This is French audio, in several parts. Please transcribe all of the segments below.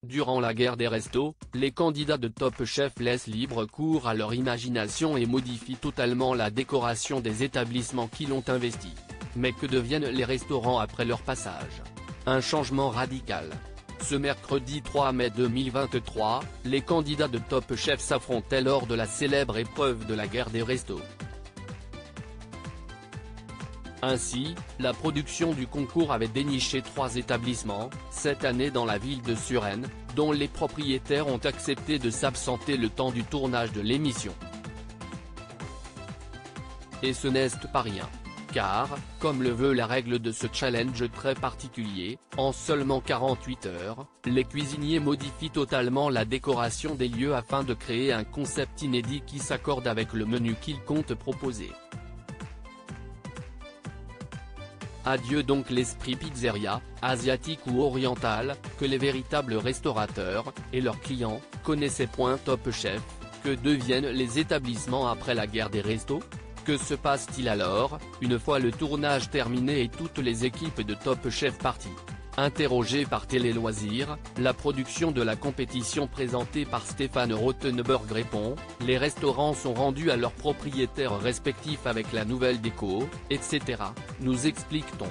Durant la guerre des restos, les candidats de Top Chef laissent libre cours à leur imagination et modifient totalement la décoration des établissements qui l'ont investi. Mais que deviennent les restaurants après leur passage? Un changement radical. Ce mercredi 3 mai 2023, les candidats de Top Chef s'affrontaient lors de la célèbre épreuve de la guerre des restos. Ainsi, la production du concours avait déniché 3 établissements, cette année dans la ville de Suresnes, dont les propriétaires ont accepté de s'absenter le temps du tournage de l'émission. Et ce n'est pas rien. Car, comme le veut la règle de ce challenge très particulier, en seulement 48 heures, les cuisiniers modifient totalement la décoration des lieux afin de créer un concept inédit qui s'accorde avec le menu qu'ils comptent proposer. Adieu donc l'esprit pizzeria, asiatique ou oriental, que les véritables restaurateurs, et leurs clients, connaissaient. Top Chef, que deviennent les établissements après la guerre des restos? Que se passe-t-il alors, une fois le tournage terminé et toutes les équipes de Top Chef parties? Interrogé par Télé Loisirs, la production de la compétition présentée par Stéphane Rothenberg répond: les restaurants sont rendus à leurs propriétaires respectifs avec la nouvelle déco, etc. Nous explique-t-on.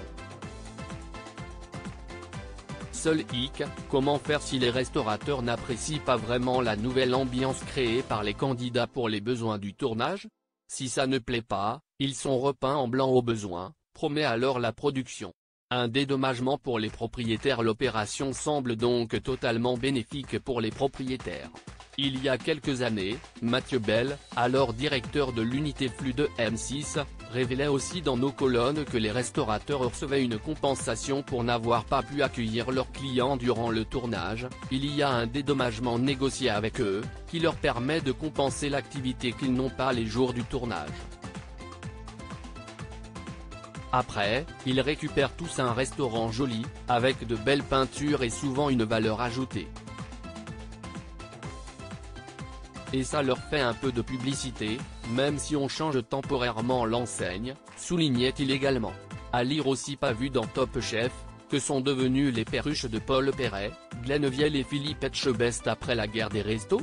Seul hic, comment faire si les restaurateurs n'apprécient pas vraiment la nouvelle ambiance créée par les candidats pour les besoins du tournage? Si ça ne plaît pas, ils sont repeints en blanc au besoin, promet alors la production. Un dédommagement pour les propriétaires. L'opération semble donc totalement bénéfique pour les propriétaires. Il y a quelques années, Mathieu Bell, alors directeur de l'unité flux de M6, révélait aussi dans nos colonnes que les restaurateurs recevaient une compensation pour n'avoir pas pu accueillir leurs clients durant le tournage. Il y a un dédommagement négocié avec eux, qui leur permet de compenser l'activité qu'ils n'ont pas les jours du tournage. Après, ils récupèrent tous un restaurant joli, avec de belles peintures et souvent une valeur ajoutée. Et ça leur fait un peu de publicité, même si on change temporairement l'enseigne, soulignait-il également. À lire aussi pas vu dans Top Chef, que sont devenus les perruches de Paul Perret, Glenn Vielle et Philippe Etchebest après la guerre des restos?